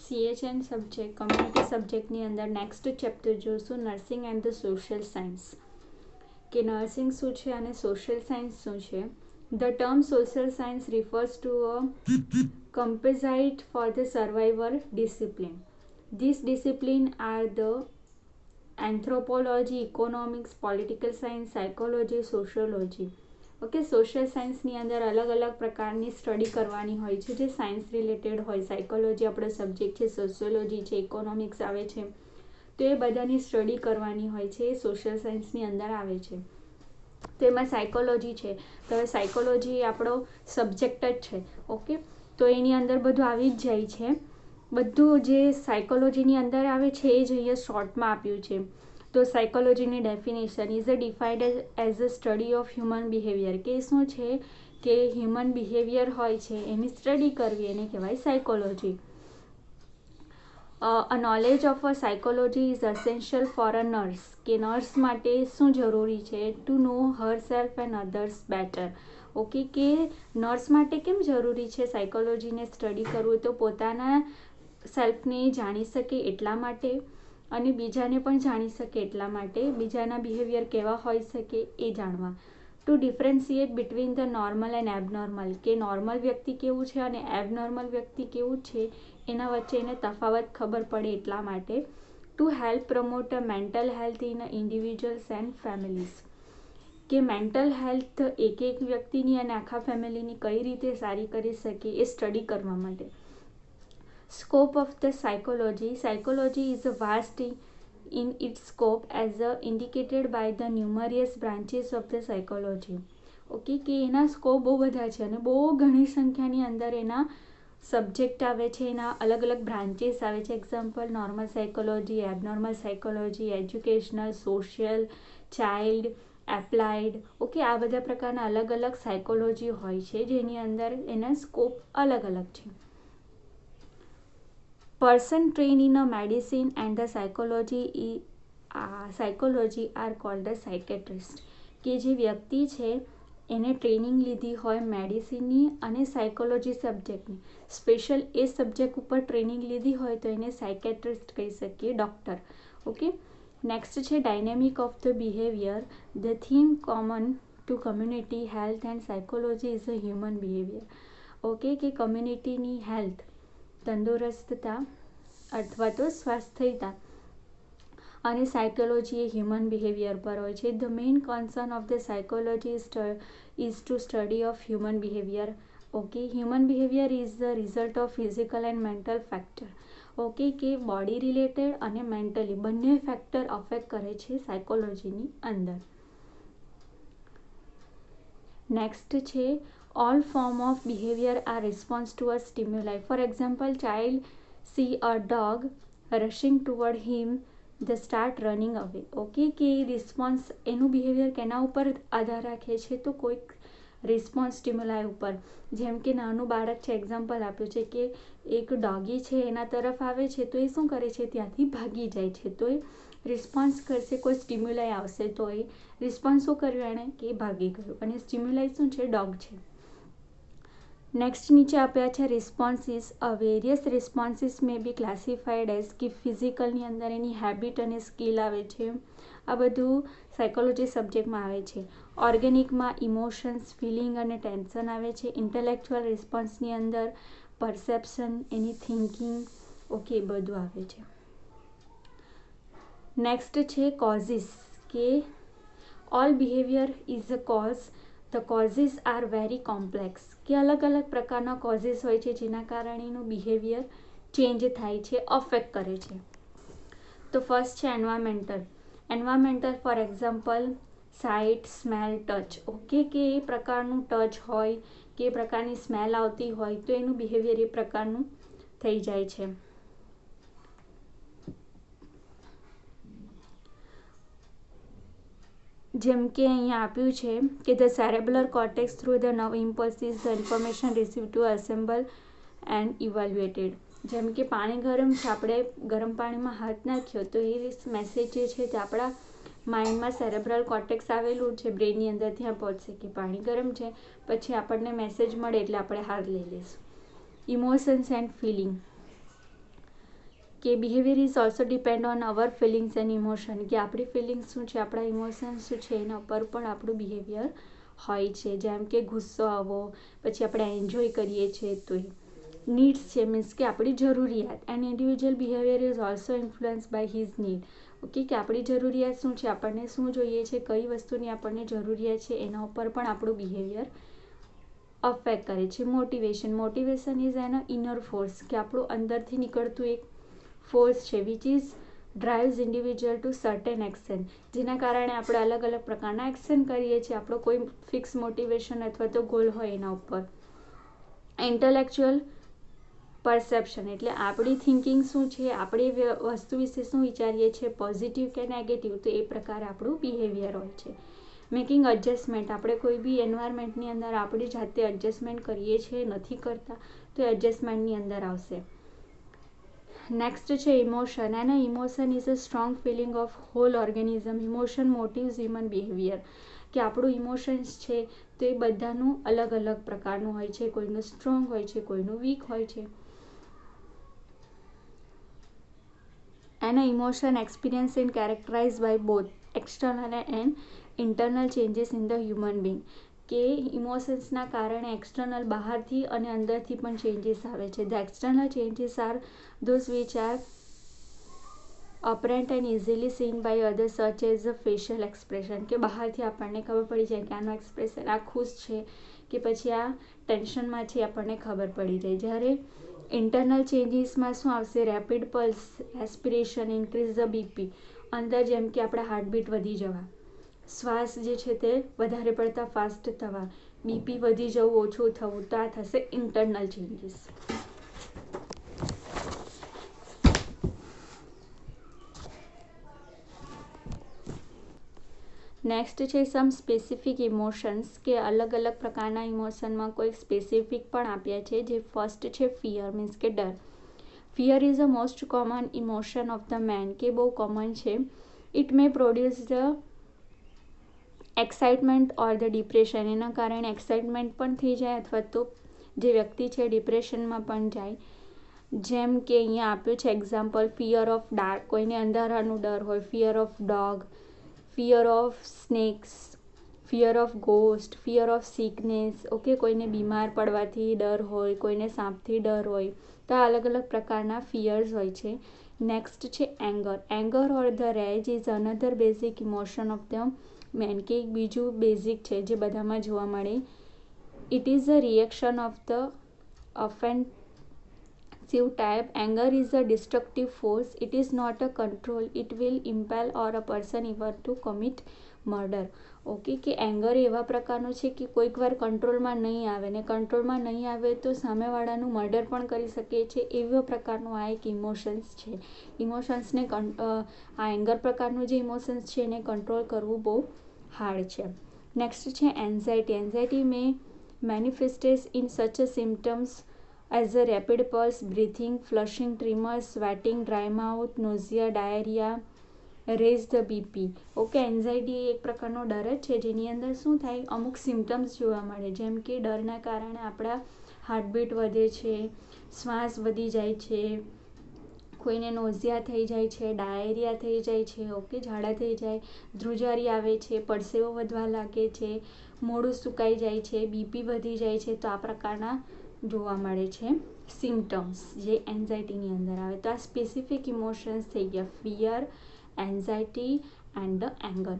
CHN subject community સબ્જેક્ટની અંદર next chapter જોશું nursing and the social science, કે nursing શું છે અને સોશિયલ સાયન્સ શું છે. The term social science refers to a composite for the survivor discipline. These disciplines are the anthropology, economics, political science, psychology, sociology. Okay, social સાયન્સની અંદર અલગ અલગ પ્રકારની સ્ટડી કરવાની હોય છે જે સાયન્સ રિલેટેડ હોય. સાયકોલોજી આપણો સબ્જેક્ટ છે, સોશિયોલોજી છે, ઇકોનોમિક્સ આવે છે, તો એ બધાની સ્ટડી કરવાની હોય છે, એ સોશિયલ સાયન્સની અંદર આવે છે. તો એમાં સાયકોલોજી છે, તો હવે સાયકોલોજી આપણો સબ્જેક્ટ જ છે. ઓકે, તો એની અંદર બધું આવી જ જાય છે. બધું જે સાયકોલોજીની અંદર આવે છે એ જ અહીંયા શોર્ટમાં આપ્યું છે. તો સાયકોલોજીની definition is a defined as a study of human behaviour, કે શું છે કે હ્યુમન બિહેવિયર હોય છે એની સ્ટડી કરવી એને કહેવાય psychology. A knowledge of a psychology is essential for a nurse, કે નર્સ માટે શું જરૂરી છે to know herself and others better. Okay, કે નર્સ માટે કેમ જરૂરી છે સાયકોલોજીને સ્ટડી કરવું, તો પોતાના સેલ્ફને જાણી શકે એટલા માટે અને બીજાને પણ જાણી શકે એટલા માટે, બીજાના બિહેવિયર કેવા હોઈ શકે એ જાણવા. To differentiate between the normal and abnormal, કે નોર્મલ વ્યક્તિ કેવું છે અને એબનોર્મલ વ્યક્તિ કેવું છે એના વચ્ચે એને તફાવત ખબર પડે એટલા માટે. To help promote a mental health in individuals and families, કે મેન્ટલ હેલ્થ એક એક વ્યક્તિની અને આખા ફેમિલીની કઈ રીતે સારી કરી શકે એ સ્ટડી કરવા માટે. Scope of the psychology. Psychology is vast in its scope as indicated by the numerous branches of the psychology. Okay, કે એના સ્કોપ બહુ બધા છે અને બહુ ઘણી સંખ્યાની અંદર એના સબ્જેક્ટ આવે છે, એના અલગ અલગ બ્રાન્ચીસ આવે છે. Example normal psychology, abnormal psychology, educational, social, child, applied. Okay, આ બધા પ્રકારના અલગ અલગ સાયકોલોજી હોય છે જેની અંદર એના સ્કોપ અલગ અલગ છે. Person trained in a medicine and the psychology are called the psychiatrist, કે જે વ્યક્તિ છે એને ટ્રેનિંગ લીધી હોય મેડિસિનની અને સાયકોલોજી સબ્જેક્ટની, સ્પેશિયલ એ સબ્જેક્ટ ઉપર ટ્રેનિંગ લીધી હોય તો એને સાયકેટ્રિસ્ટ કહી શકીએ, ડૉક્ટર. ઓકે, નેક્સ્ટ છે dynamic of the behaviour. The theme common to community health and psychology is a human behaviour. Okay, કે કમ્યુનિટીની હેલ્થ, તંદુરસ્તતા અથવા તો સ્વાસ્થ્યતા અને સાયકોલોજી એ હ્યુમન બિહેવિયર પર હોય છે. The main concern of the psychology is to study of human behaviour. Okay, human behaviour is the result of physical and mental factor. Okay, કે body related અને મેન્ટલી બંને factor affect કરે છે સાયકોલોજીની અંદર. Next છે all form of behavior are response to a stimuli. For example, child see a dog rushing toward him, they start running away. Okay, કે response એનું behaviour કેના ઉપર આધાર રાખે છે, તો કોઈક રિસ્પોન્સ સ્ટિમ્યુલાય ઉપર. જેમ કે નાનું બાળક છે, એક્ઝામ્પલ આપ્યું છે કે એક ડોગી છે એના તરફ આવે છે તો એ શું કરે છે, ત્યાંથી ભાગી જાય છે, તો એ રિસ્પોન્સ કરશે. કોઈ સ્ટિમ્યુલાય આવશે તો એ રિસ્પોન્સ શું કર્યું એણે, કે ભાગી ગયું, અને સ્ટિમ્યુલાય શું છે, ડોગ છે. નેક્સ્ટ નીચે આપ્યા છે રિસ્પોન્સીસ. વેરિયસ રિસ્પોન્સીસ મે બી ક્લાસિફાઈડ એઝ, કે ફિઝિકલની અંદર એની હેબિટ અને સ્કિલ આવે છે. આ બધું સાયકોલોજી સબ્જેક્ટમાં આવે છે. ઓર્ગેનિકમાં ઇમોશન્સ, ફિલિંગ અને ટેન્શન આવે છે. ઇન્ટેલેક્ચુઅલ રિસ્પોન્સની અંદર પરસેપ્શન, એની થિંકિંગ, ઓકે, બધું આવે છે. નેક્સ્ટ છે કોઝિસ, કે all behaviour is a cause. The causes are very complex, કે અલગ અલગ પ્રકારના કોઝિસ હોય છે જેના કારણે એનું બિહેવિયર ચેન્જ થાય છે, અફેક્ટ કરે છે. તો ફર્સ્ટ છે environmental. Environmental for example site, smell, touch. Okay, કે એ પ્રકારનું ટચ હોય કે એ પ્રકારની સ્મેલ આવતી હોય તો એનું બિહેવિયર એ પ્રકારનું થઈ જાય છે. જેમ કે અહીંયા આપ્યું છે કે the cerebral cortex through the nerve impulses the information receive to assemble and evaluated. જેમ કે પાણી ગરમ છે, આપણે ગરમ પાણીમાં હાથ નાખ્યો તો એ મેસેજ જે છે તે આપણા માઇન્ડમાં સેરેબ્રલ કોર્ટેક્સ આવેલું છે બ્રેનની અંદર, ત્યાં પહોંચશે કે પાણી ગરમ છે, પછી આપણને મેસેજ મળે એટલે આપણે હાથ લઈ લઈશું. Emotions and feeling. કે behaviour is also depend on our feelings and emotion, કે આપણી ફિલિંગ્સ શું છે, આપણા ઇમોશન્સ શું છે, એના પર પણ આપણું બિહેવિયર હોય છે. જેમ કે ગુસ્સો આવો, પછી આપણે એન્જોય કરીએ છીએ તો નીડ્સ છે, મીન્સ કે આપણી જરૂરિયાત. And individual behaviour is also influence by his need. Okay, કે આપણી જરૂરિયાત શું છે, આપણને શું જોઈએ છે, કઈ વસ્તુની આપણને જરૂરિયાત છે, એના ઉપર પણ આપણું બિહેવિયર અફેક્ટ કરે છે. Motivation is an inner force, કે આપણું અંદરથી નીકળતું એક ફોર્સ છે which is drives individual to certain action, જેના કારણે આપણે અલગ અલગ પ્રકારના એક્શન કરીએ છીએ. આપણો કોઈ ફિક્સ મોટિવેશન અથવા તો ગોલ હોય એના ઉપર. ઇન્ટેલેક્ચુઅલ પરસેપ્શન, એટલે આપણી થિંકિંગ શું છે, આપણે વસ્તુ વિશે શું વિચારીએ છીએ, પોઝિટિવ કે નેગેટિવ, તો એ પ્રકારે આપણું બિહેવિયર હોય છે. મેકિંગ એડજસ્ટમેન્ટ, આપણે કોઈ બી એન્વાયરમેન્ટની અંદર આપણી જાતે એડજસ્ટમેન્ટ કરીએ છીએ, નથી કરતા, તો એડજસ્ટમેન્ટની અંદર આવશે. નેક્સ્ટ છે ઇમોશન. એના emotion is a strong feeling of whole organism. Emotion motives human behaviour, કે આપણું ઇમોશન્સ છે તો એ બધાનું અલગ અલગ પ્રકારનું હોય છે. કોઈનું સ્ટ્રોંગ હોય છે, કોઈનું વીક હોય છે. એના emotion experience in characterize by both external and internal changes in the human being, કે ઇમોશન્સના કારણે એક્સટર્નલ બહારથી અને અંદરથી પણ ચેન્જીસ આવે છે. The external changes are those which are apparent and easily seen by other such as a facial expression, કે બહારથી આપણને ખબર પડી જાય કે આનું એક્સપ્રેશન આ ખુશ છે કે પછી આ ટેન્શનમાં છે, આપણને ખબર પડી જાય. જ્યારે ઇન્ટરનલ ચેન્જીસમાં શું આવશે, rapid pulse, aspiration, increase the BP, અંદર જેમ કે આપણા હાર્ટબીટ વધી જવા, શ્વાસ જે છે તે વધારે પડતા ફાસ્ટ થવા, બીપી વધી જવું, ઓછું થવું, તો આ થશે ઇન્ટરનલ ચેન્જીસ. નેક્સ્ટ છે સમ સ્પેસિફિક ઇમોશન્સ, કે અલગ અલગ પ્રકારના ઇમોશનમાં કોઈ સ્પેસિફિક પણ આપ્યા છે. જે ફર્સ્ટ છે ફિયર, મીન્સ કે ડર. Fear is a most common emotion of the man, કે બહુ કોમન છે. It may produce the excitement or the depression, એના કારણે એક્સાઇટમેન્ટ પણ થઈ જાય અથવા તો જે વ્યક્તિ છે ડિપ્રેશનમાં પણ જાય. જેમ કે અહીંયા આપ્યું છે એક્ઝામ્પલ, ફિયર ઓફ ડાર્ક, કોઈને અંધારાનું ડર હોય, fear of dog, fear of snacks, fear of ghost, fear of sickness. Okay, કોઈને બીમાર પડવાથી ડર હોય, કોઈને સાપથી ડર હોય, તો આ અલગ અલગ પ્રકારના ફિયર્સ હોય છે. નેક્સ્ટ છે anger. Anger or the rage is another basic emotion of the man, કે એક બીજું બેઝિક છે જે બધામાં જોવા મળે. It is a reaction of the offensive type. Anger is a destructive force. It is not a control. It will impel or a person ever to commit murder. Okay, કે anger એવા પ્રકારનું છે કે કોઈક વાર કંટ્રોલમાં નહીં આવે, ને કંટ્રોલમાં નહીં આવે તો સામેવાળાનું મર્ડર પણ કરી શકે છે. એવા પ્રકારનું આ એક ઇમોશન્સ છે. ઇમોશન્સને આ એંગર પ્રકારનું જે ઇમોશન્સ છે એને કંટ્રોલ કરવું બહુ હાર્ડ છે. નેક્સ્ટ છે anxiety. Anxiety may manifests in such a symptoms as a rapid pulse, breathing, flushing, tremors, sweating, dry mouth, nausea, diarrhoea, raise the BP. Okay, anxiety એક પ્રકારનો ડર જ છે જેની અંદર શું થાય, અમુક સિમ્ટમ્સ જોવા મળે. જેમ કે ડરના કારણે આપણા હાર્ટબીટ વધે છે, શ્વાસ વધી જાય છે, કોઈને નોઝિયા થઈ જાય છે, ડાયરિયા થઈ જાય છે, ઓકે, ઝાડા થઈ જાય, ધ્રુજારી આવે છે, પડસેવો વધવા લાગે છે, મોઢું સુકાઈ જાય છે, બીપી વધી જાય છે. તો આ પ્રકારના જોવા મળે છે સિમ્ટમ્સ જે એન્ઝાયટીની અંદર આવે. તો આ સ્પેસિફિક ઇમોશન્સ થઈ ગયા, fear, anxiety and the anger.